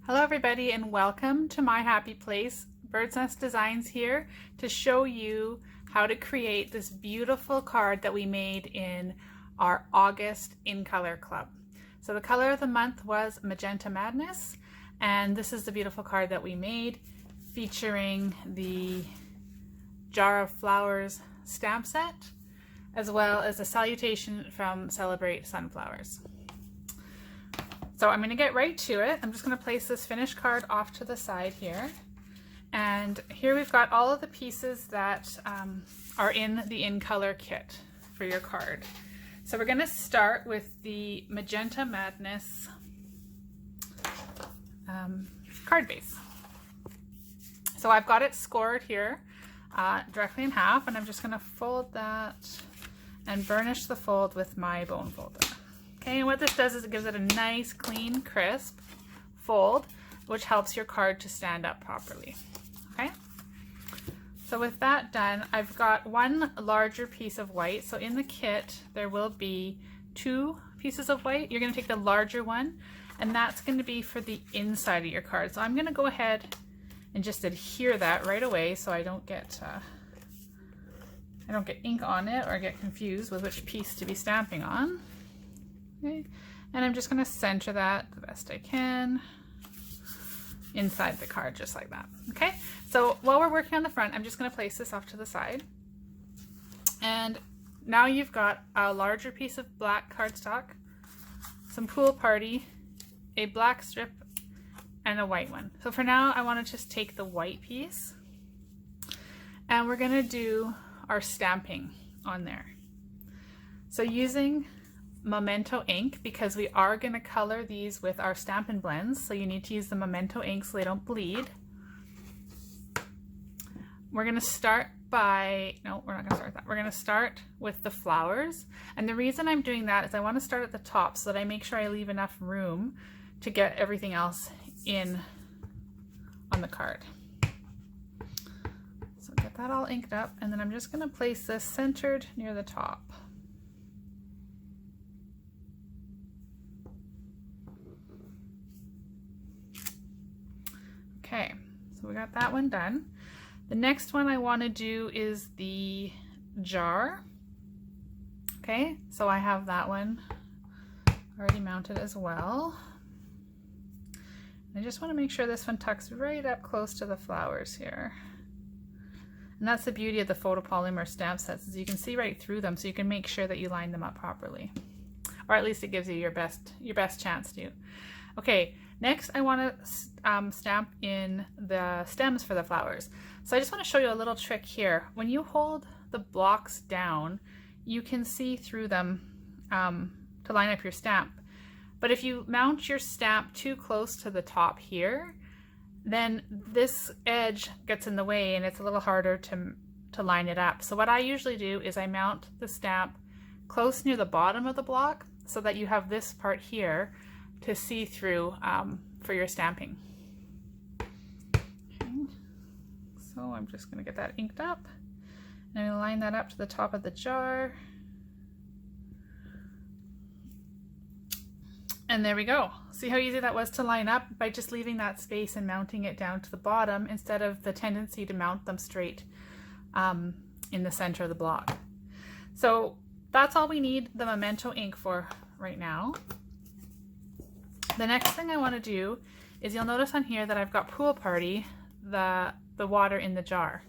Hello everybody and welcome to my happy place. Bird's Nest Designs here to show you how to create this beautiful card that we made in our August in color club. So the color of the month was Magenta Madness, and this is the beautiful card that we made featuring the Jar of Flowers stamp set as well as a salutation from Celebrate Sunflowers. So I'm going to get right to it. I'm just going to place this finished card off to the side here. And here we've got all of the pieces that are in the in color kit for your card. So we're going to start with the Magenta Madness card base. So I've got it scored here directly in half, and I'm just going to fold that and burnish the fold with my bone folder. Okay, and what this does is it gives it a nice, clean, crisp fold, which helps your card to stand up properly. Okay, so with that done, I've got one larger piece of white. So in the kit, there will be 2 pieces of white. You're going to take the larger one, and that's going to be for the inside of your card. So I'm going to go ahead and just adhere that right away so I don't get ink on it or get confused with which piece to be stamping on. Okay. And I'm just going to center that the best I can inside the card, just like that. Okay, so while we're working on the front, I'm just going to place this off to the side. And now you've got a larger piece of black cardstock, some Pool Party, a black strip, and a white one. So for now, I want to just take the white piece, and we're going to do our stamping on there. So using Memento ink, because we are going to color these with our Stampin' Blends, so you need to use the Memento ink so they don't bleed. We're going to start by, no, we're not going to start that. We're going to start with the flowers, and the reason I'm doing that is I want to start at the top so that I make sure I leave enough room to get everything else in on the card. So get that all inked up, and then I'm just going to place this centered near the top. Okay, so we got that one done. The next one I want to do is the jar. Okay, so I have that one already mounted as well. I just want to make sure this one tucks right up close to the flowers here. And that's the beauty of the photopolymer stamp sets, is you can see right through them, so you can make sure that you line them up properly. Or at least it gives you your best chance to. Okay, next I want to stamp in the stems for the flowers. So I just want to show you a little trick here. When you hold the blocks down, you can see through them to line up your stamp. But if you mount your stamp too close to the top here, then this edge gets in the way and it's a little harder to line it up. So what I usually do is I mount the stamp close near the bottom of the block so that you have this part here to see through for your stamping. Okay. So I'm just going to get that inked up, and I'm going to line that up to the top of the jar. And there we go. See how easy that was to line up by just leaving that space and mounting it down to the bottom instead of the tendency to mount them straight in the center of the block. So that's all we need the Memento ink for right now. The next thing I want to do is, you'll notice on here that I've got Pool Party, the water in the jar.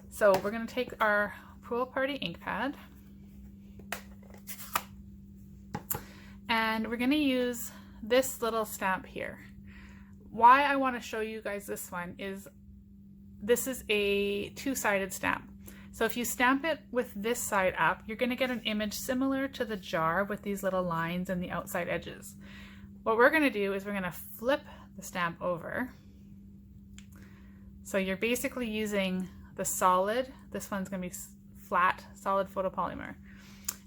So we're going to take our Pool Party ink pad, and we're going to use this little stamp here. Why I want to show you guys this one is this is a 2-sided stamp. So if you stamp it with this side up, you're going to get an image similar to the jar with these little lines and the outside edges. What we're going to do is we're going to flip the stamp over. So you're basically using the solid, this one's going to be flat, solid photopolymer.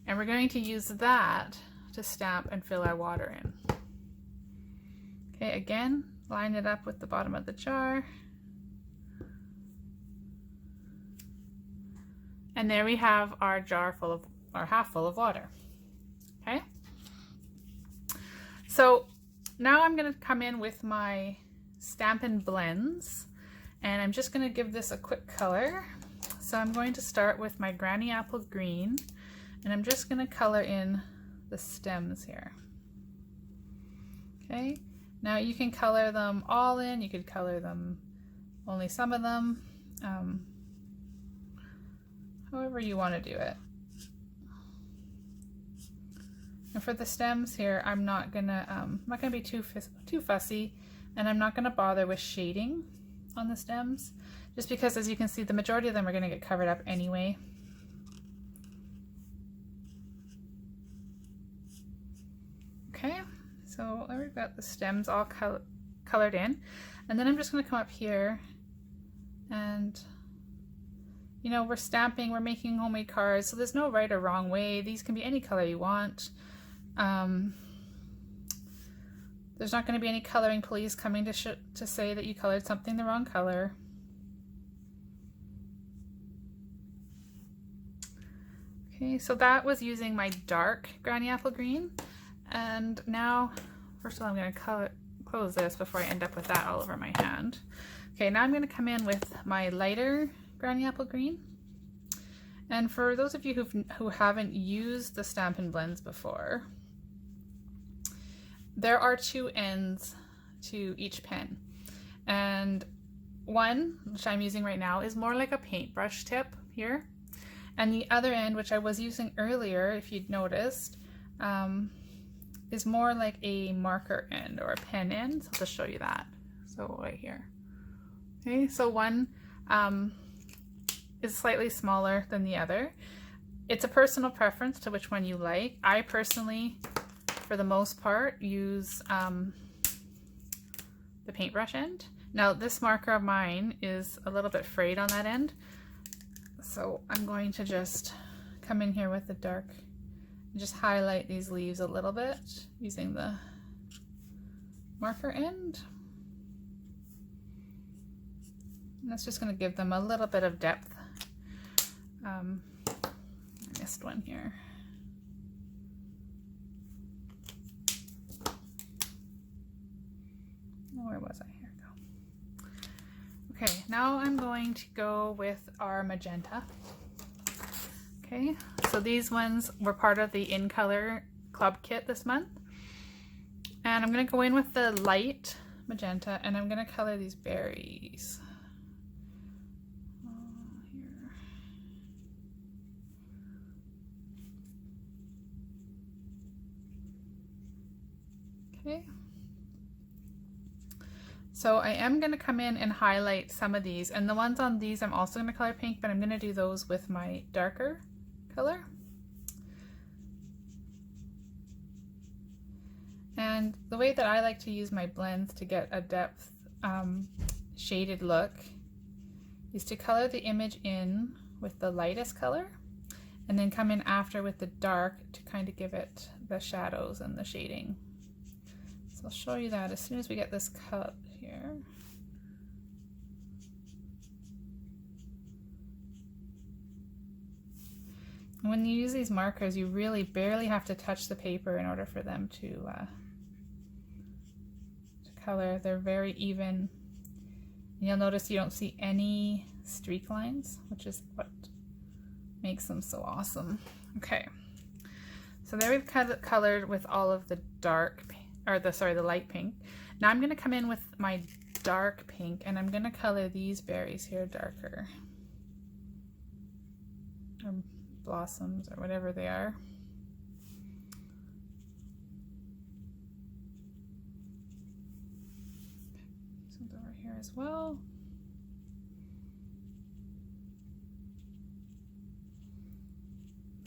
And we're going to use that to stamp and fill our water in. Okay, again, line it up with the bottom of the jar. And there we have our jar full of, or half full of water. Okay. So now I'm going to come in with my Stampin' Blends, and I'm just going to give this a quick color. So I'm going to start with my Granny Apple Green, and I'm just going to color in the stems here. Okay, now you can color them all in, you could color them only some of them, however you want to do it. And for the stems here, I'm not gonna be too fussy, and I'm not gonna bother with shading on the stems, just because, as you can see, the majority of them are gonna get covered up anyway. Okay, so we've got the stems all colored in, and then I'm just gonna come up here, and you know, we're stamping, we're making homemade cards, so there's no right or wrong way. These can be any color you want. There's not going to be any coloring police coming to say that you colored something the wrong color. Okay, so that was using my dark Granny Apple Green, and now first of all I'm going to close this before I end up with that all over my hand. Okay, now I'm going to come in with my lighter Granny Apple Green, and for those of you who haven't used the Stampin' Blends before, there are two ends to each pen, and one, which I'm using right now, is more like a paintbrush tip here, and the other end, which I was using earlier, if you'd noticed, is more like a marker end or a pen end. So I'll just show you that. So right here. Okay, so one is slightly smaller than the other. It's a personal preference to which one you like. I personally, for the most part, use the paintbrush end. Now this marker of mine is a little bit frayed on that end, so I'm going to just come in here with the dark and just highlight these leaves a little bit using the marker end. And that's just going to give them a little bit of depth. I missed one here. Where was I? Here we go. Okay, now I'm going to go with our magenta. Okay, so these ones were part of the In Color Club kit this month. And I'm going to go in with the light magenta, and I'm going to color these berries. Okay. So I am going to come in and highlight some of these, and the ones on these I'm also going to color pink, but I'm going to do those with my darker color. And the way that I like to use my blends to get a depth shaded look is to color the image in with the lightest color and then come in after with the dark to kind of give it the shadows and the shading. So I'll show you that as soon as we get this cut here. When you use these markers, you really barely have to touch the paper in order for them to color. They're very even. And you'll notice you don't see any streak lines, which is what makes them so awesome. Okay, so there we've colored with all of the dark pink, or the light pink. Now I'm going to come in with my dark pink, and I'm going to color these berries here darker, or blossoms, or whatever they are. This one's over here as well.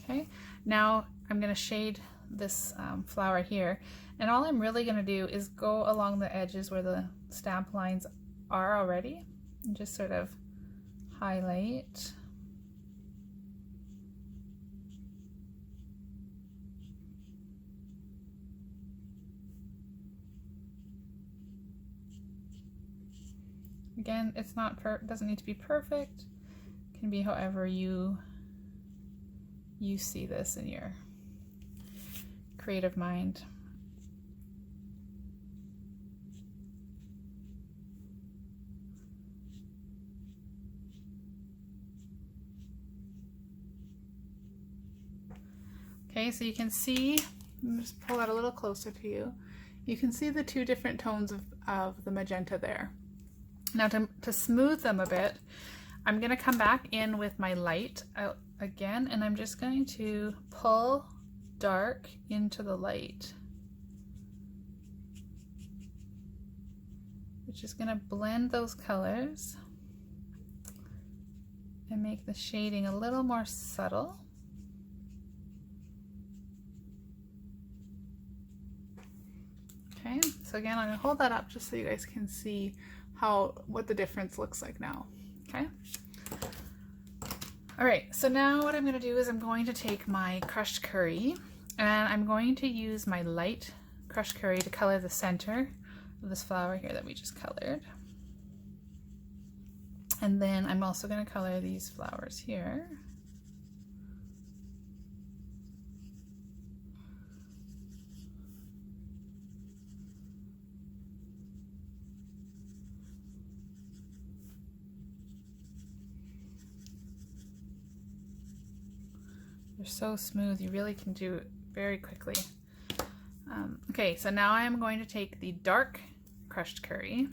Okay, now I'm going to shade this flower here, and all I'm really going to do is go along the edges where the stamp lines are already and just sort of highlight. Again, it's not doesn't need to be perfect. It can be however you see this in your creative mind. Okay, so you can see, let me just pull that a little closer to you. You can see the two different tones of the magenta there. Now to smooth them a bit, I'm going to come back in with my light out again, and I'm just going to pull dark into the light, which is going to blend those colors and make the shading a little more subtle. Okay, so again, I'm going to hold that up just so you guys can see what the difference looks like now. Okay. All right, so now what I'm going to do is I'm going to take my crushed curry, and I'm going to use my light crushed curry to color the center of this flower here that we just colored. And then I'm also going to color these flowers here. They're so smooth, you really can do it very quickly. Okay, so now I'm going to take the dark crushed curry,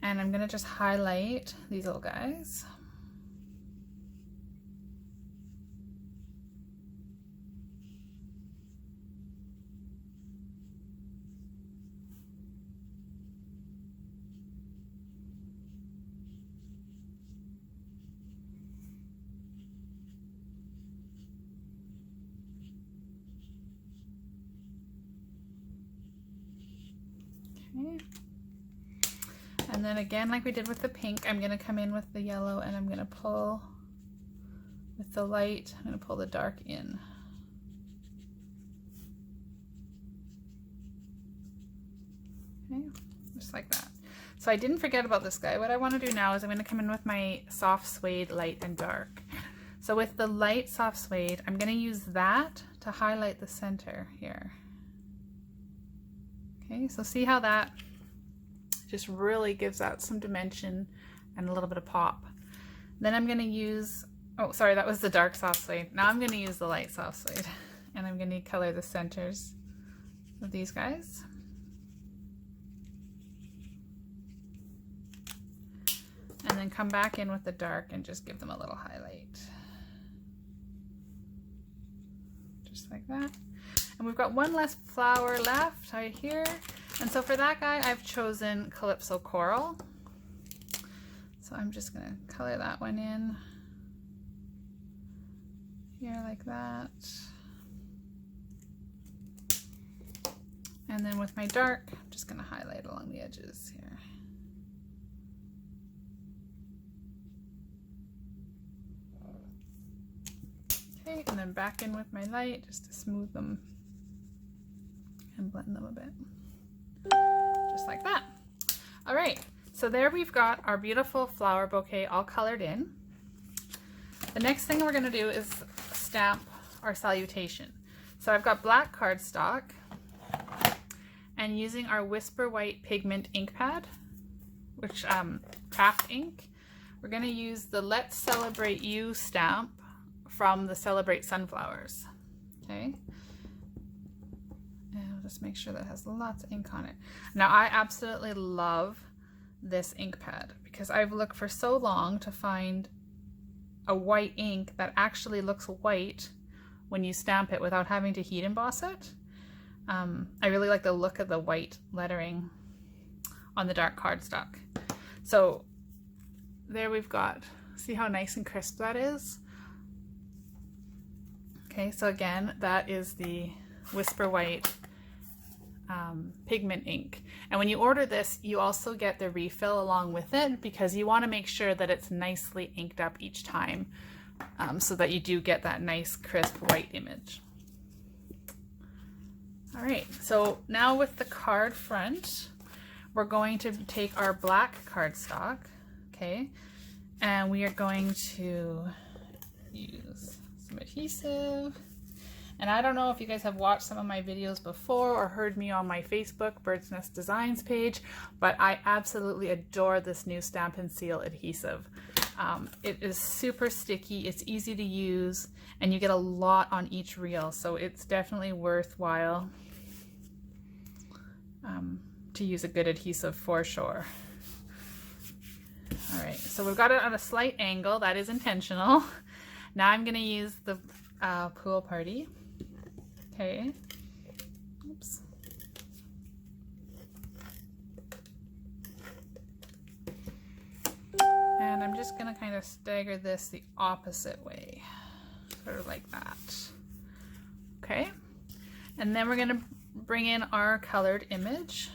and I'm going to just highlight these little guys. Okay. And then again, like we did with the pink, I'm going to come in with the yellow, and I'm going to pull with the light, I'm going to pull the dark in. Okay, just like that. So I didn't forget about this guy. What I want to do now is I'm going to come in with my soft suede light and dark. So with the light soft suede, I'm going to use that to highlight the center here. Okay, so see how that just really gives that some dimension and a little bit of pop. Then I'm going to use, oh sorry, that was the dark soft suede. Now I'm going to use the light soft suede, and I'm going to color the centers of these guys. And then come back in with the dark and just give them a little highlight. Just like that. And we've got one less flower left right here. And so for that guy, I've chosen Calypso Coral. So I'm just going to color that one in here like that. And then with my dark, I'm just going to highlight along the edges here. Okay, and then back in with my light just to smooth them and blend them a bit. Just like that. All right, so there we've got our beautiful flower bouquet all colored in. The next thing we're gonna do is stamp our salutation. So I've got black cardstock, and using our Whisper White pigment ink pad, which craft ink, we're gonna use the Let's Celebrate You stamp from the Celebrate Sunflowers. Okay. And I'll just make sure that it has lots of ink on it. Now I absolutely love this ink pad because I've looked for so long to find a white ink that actually looks white when you stamp it without having to heat emboss it. I really like the look of the white lettering on the dark cardstock. So there we've got, see how nice and crisp that is? Okay, so again, that is the Whisper White pigment ink. And when you order this, you also get the refill along with it because you want to make sure that it's nicely inked up each time so that you do get that nice crisp white image. All right, so now with the card front, we're going to take our black cardstock, okay, and we are going to use some adhesive. And I don't know if you guys have watched some of my videos before or heard me on my Facebook Bird's Nest Designs page, but I absolutely adore this new Stamp and Seal adhesive. It is super sticky, it's easy to use, and you get a lot on each reel, so it's definitely worthwhile to use a good adhesive for sure. All right, so we've got it on a slight angle, that is intentional. Now I'm gonna use the pool party. Okay, oops. And I'm just gonna kind of stagger this the opposite way, sort of like that. Okay, and then we're gonna bring in our colored image.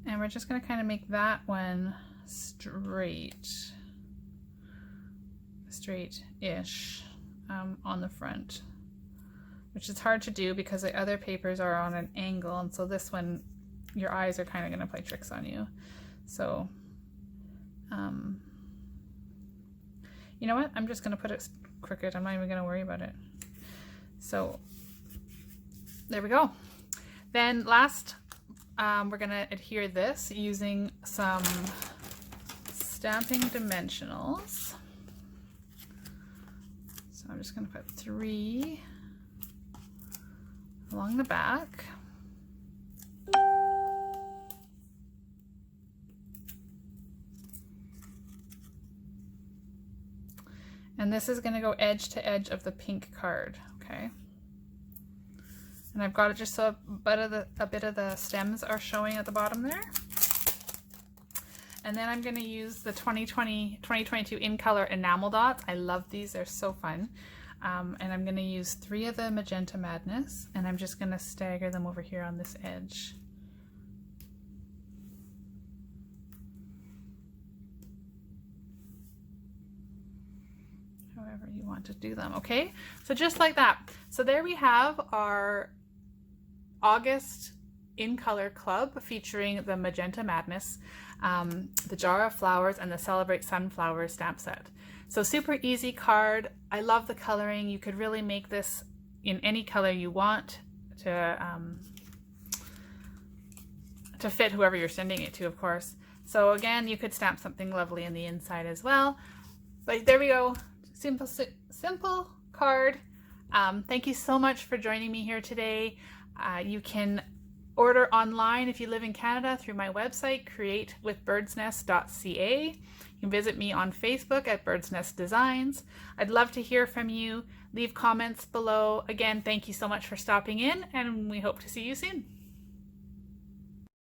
And we're just gonna kind of make that one straight-ish on the front, which is hard to do because the other papers are on an angle, and so this one, your eyes are kind of gonna play tricks on you. So, you know what? I'm just gonna put it crooked. I'm not even gonna worry about it. So, there we go. Then last, we're gonna adhere this using some stamping dimensionals. So I'm just gonna put 3 along the back. And this is gonna go edge to edge of the pink card, okay? And I've got it just so a bit of the stems are showing at the bottom there. And then I'm gonna use the 2022 in color enamel dots. I love these, they're so fun. And I'm gonna use 3 of the Magenta Madness, and I'm just gonna stagger them over here on this edge. However you want to do them, okay? So just like that. So there we have our August in color club featuring the Magenta Madness, the Jar of Flowers, and the Celebrate Sunflower stamp set. So super easy card. I love the coloring. You could really make this in any color you want to fit whoever you're sending it to, of course. So again, you could stamp something lovely in the inside as well. But there we go. Simple card. Thank you so much for joining me here today. You can order online if you live in Canada through my website, createwithbirdsnest.ca. You can visit me on Facebook at Bird's Nest Designs. I'd love to hear from you. Leave comments below. Again, thank you so much for stopping in, and we hope to see you soon.